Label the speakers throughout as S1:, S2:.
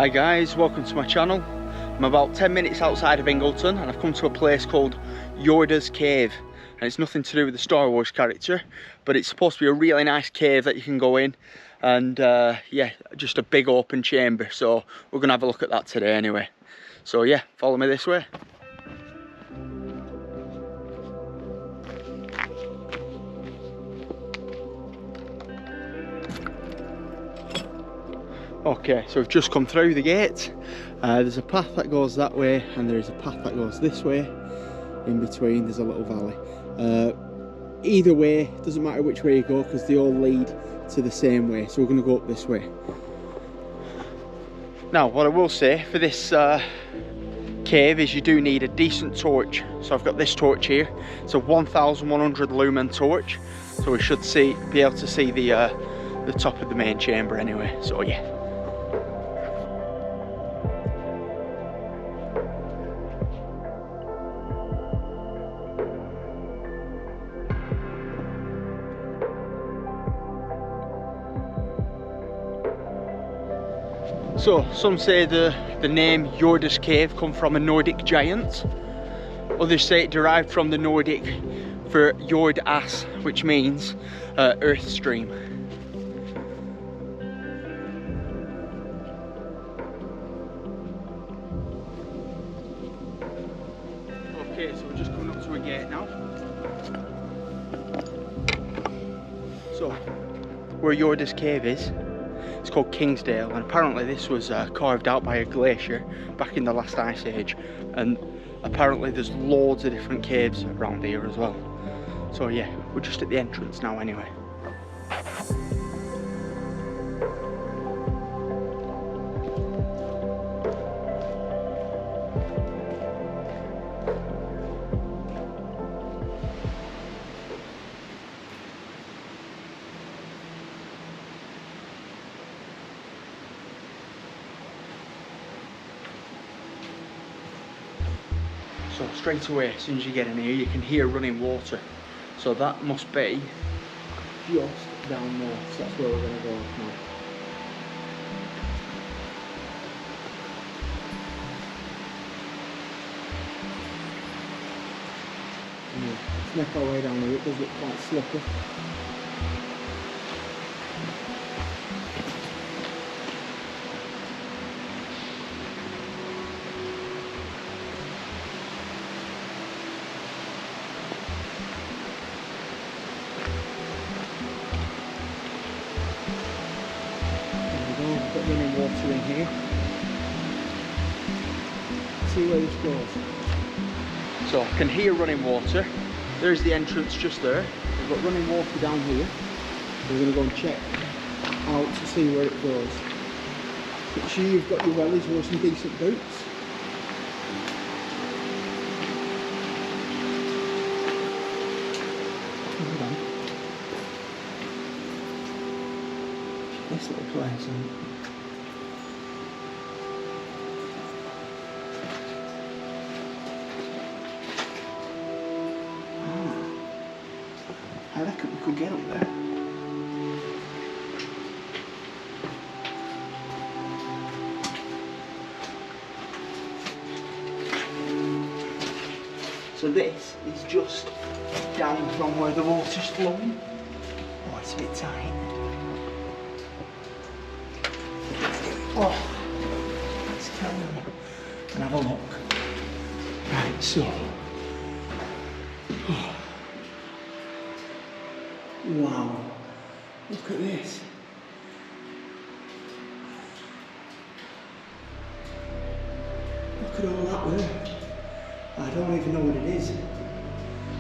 S1: Hi guys, welcome to my channel. I'm about 10 minutes outside of Ingleton and I've come to a place called Yordas Cave, and it's nothing to do with the Star Wars character, but it's supposed to be a really nice cave that you can go in, and yeah, just a big open chamber, so we're gonna have a look at that today anyway. So yeah, follow me this way. Okay, so we've just come through the gate. There's a path that goes that way and there's a path that goes this way. In between there's a little valley. Either way, doesn't matter which way you go because they all lead to the same way, so we're going to go up this way. Now what I will say for this cave is you do need a decent torch. So I've got this torch here. It's a 1100 lumen torch, so we should be able to see the top of the main chamber anyway, so yeah. So some say the name Yordas Cave come from a Nordic giant. Others say it derived from the Nordic for Yordas, which means earth stream. Okay, so we're just coming up to a gate now. So where Yordas Cave is, it's called Kingsdale, and apparently this was carved out by a glacier back in the last ice age, and apparently there's loads of different caves around here as well. So yeah, we're just at the entrance now anyway. So straight away, as soon as you get in here, you can hear running water. So that must be just down there. So that's where we're going to go now. Yeah, let's make our way down here. It does look quite slippery. Got running water in here. See where this goes. So I can hear running water. There's the entrance just there. We've got running water down here. We're going to go and check out to see where it goes. Make sure you've got your wellies or some decent boots. This little place. I reckon we could get up there. So this is just down from where the water's flowing. Oh, it's a bit tight. Oh, let's carry on and have a look. Right, so. Oh. Wow, look at this. Look at all that there. I don't even know what it is,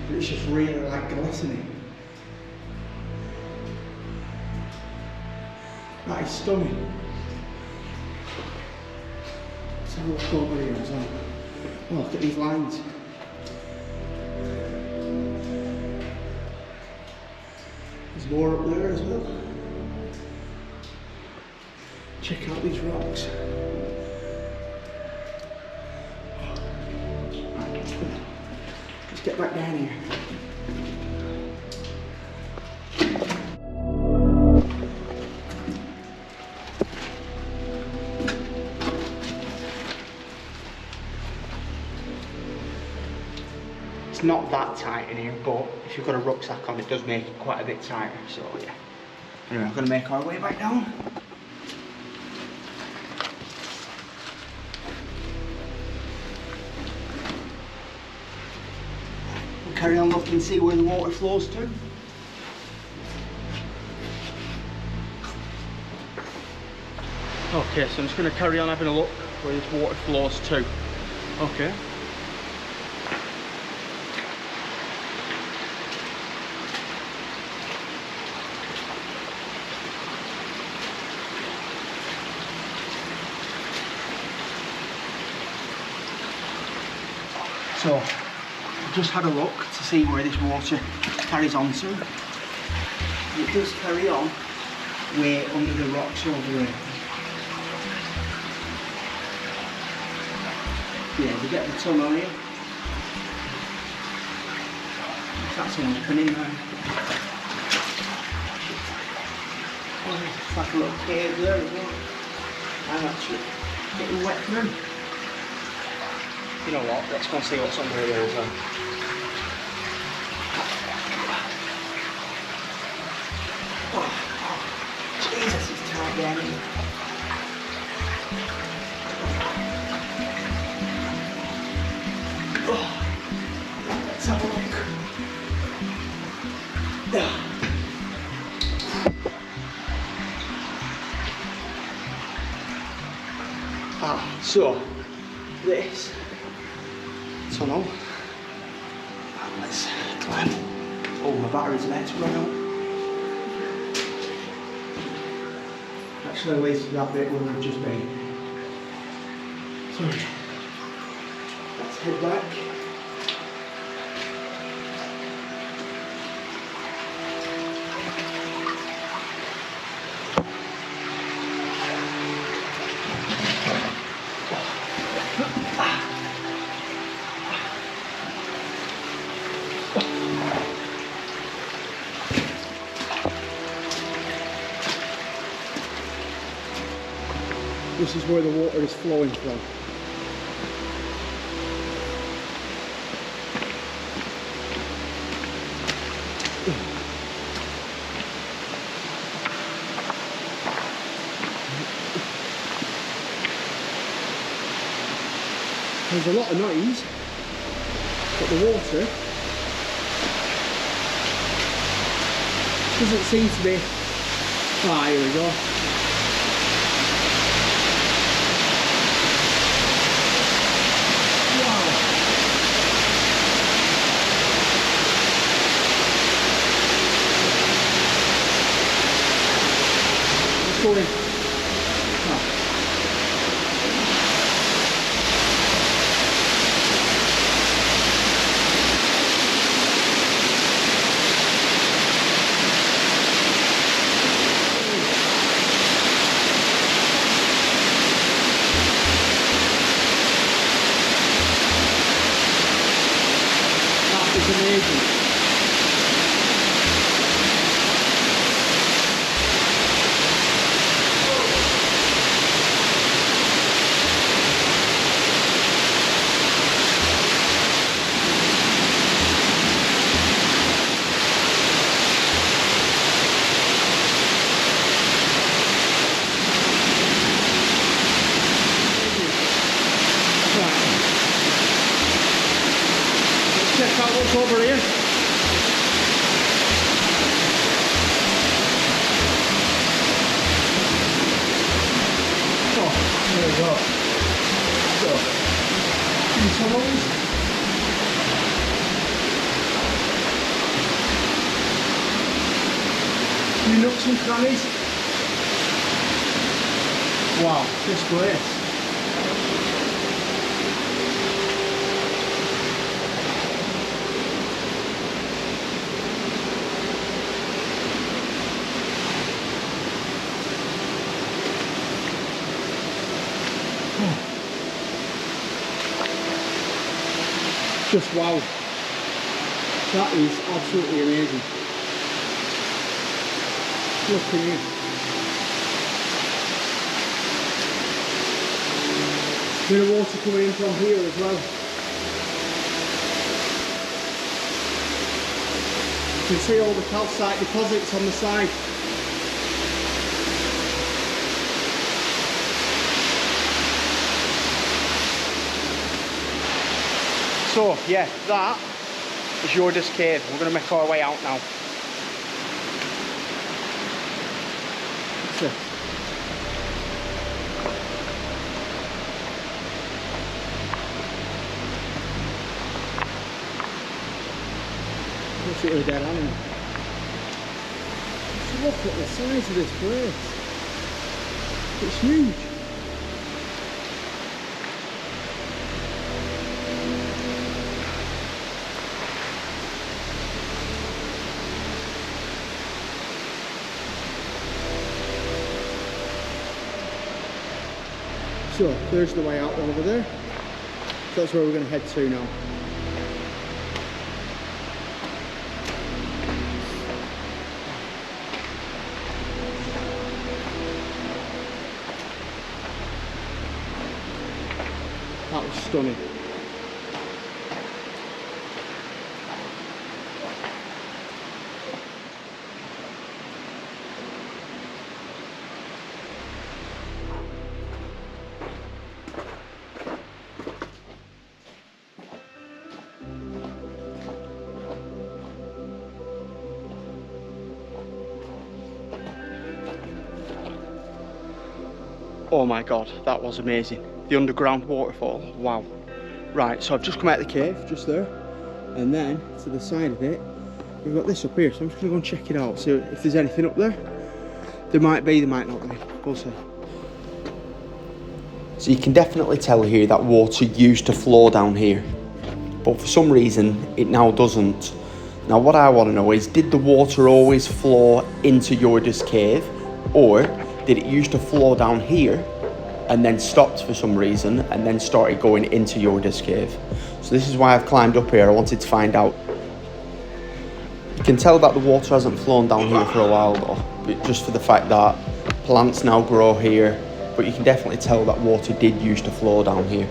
S1: but it's just really like glistening. That is stunning. Let's have a look over here as well. Oh, look at these lines. There's more up there as well. Check out these rocks. Let's get back down here. not that tight in here, but if you've got a rucksack on, it does make it quite a bit tighter. So yeah. Anyway, we're going to make our way back down. We'll carry on looking, see where the water flows to. Okay, so I'm just going to carry on having a look where this water flows to. Okay. So, I've just had a look to see where this water carries on to. It does carry on way under the rocks over there. Yeah, you get the tunnel here. That's an opening there. Oh, it's like a little cave there as well. I'm actually getting wet through. You know what, let's go and see what's under here as well. Oh, Jesus, it's tight down here. Oh, let's have a look. So, this tunnel, and let's climb. Oh, my battery's about to run out. Actually, I wasted that bit where we've just been. Sorry. Let's head back. This is where the water is flowing from. There's a lot of noise, but the water doesn't seem to be... Ah, here we go. Going. Oh. That is amazing. Check out what's over here. Oh, there we go. So, some tunnels. Few nooks and crannies. Wow, this place. Just wow, that is absolutely amazing. Look at you. Bit of water coming in from here as well. You can see all the calcite deposits on the side. So yeah, that is Yordas Cave. We're going to make our way out now. What's this? Looks like a dead animal. Just look at the size of this place. It's huge. So there's the way out over there. So that's where we're going to head to now. That was stunning. Oh my god, that was amazing. The underground waterfall, wow. Right, so I've just come out of the cave, just there. And then, to the side of it, we've got this up here. So I'm just going to go and check it out, see if there's anything up there. There might be, there might not be. We'll see.
S2: So you can definitely tell here that water used to flow down here. But for some reason, it now doesn't. Now what I want to know is, did the water always flow into Yordas Cave? Or did it used to flow down here and then stopped for some reason and then started going into Yordas Cave? So this is why I've climbed up here. I wanted to find out. You can tell that the water hasn't flown down here for a while though, just for the fact that plants now grow here, but you can definitely tell that water did used to flow down here.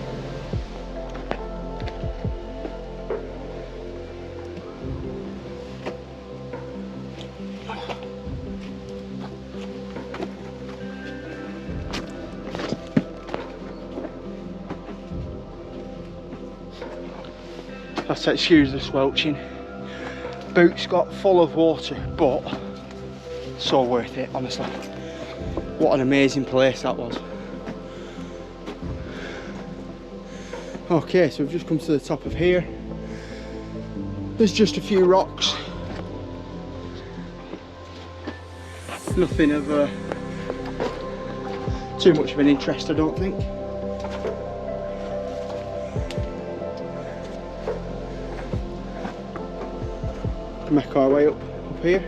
S1: That's excuse the squelching. Boots got full of water, but so worth it, honestly. What an amazing place that was. Okay, so we've just come to the top of here. There's just a few rocks. Nothing of too much of an interest, I don't think. Make our way up here.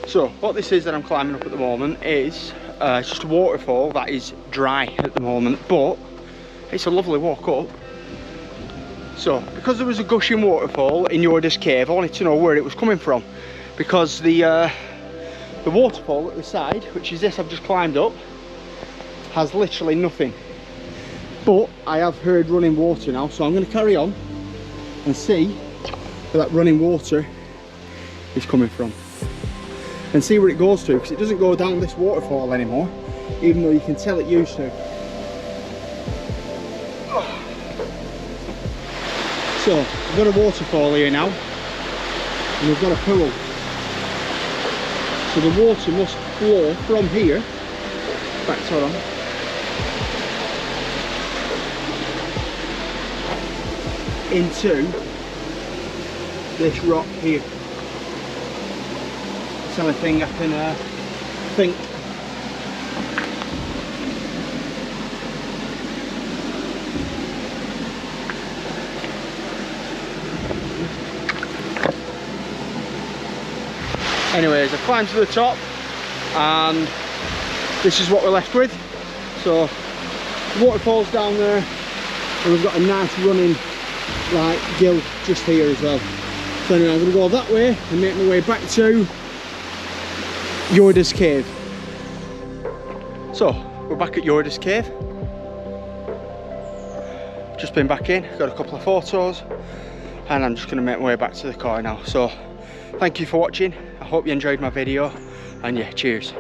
S1: So what this is that I'm climbing up at the moment is just a waterfall that is dry at the moment, but it's a lovely walk up. So because there was a gushing waterfall in Yordas Cave, I wanted to know where it was coming from, because the waterfall at the side, which is this I've just climbed up, has literally nothing. But I have heard running water now, so I'm going to carry on and see where that running water is coming from. And see where it goes to, because it doesn't go down this waterfall anymore, even though you can tell it used to. So we've got a waterfall here now, and we've got a pool. So the water must flow from here back to on. Into this rock here. That's the only thing I can think. Anyways, I've climbed to the top. and this is what we're left with. So the waterfall's down there, and we've got a nice running like gill just here as well. So anyway, I'm going to go that way and make my way back to Yordas Cave. So we're back at Yordas Cave. Just been back in, got a couple of photos, and I'm just going to make my way back to the car now. So thank you for watching. I hope you enjoyed my video, and yeah, cheers.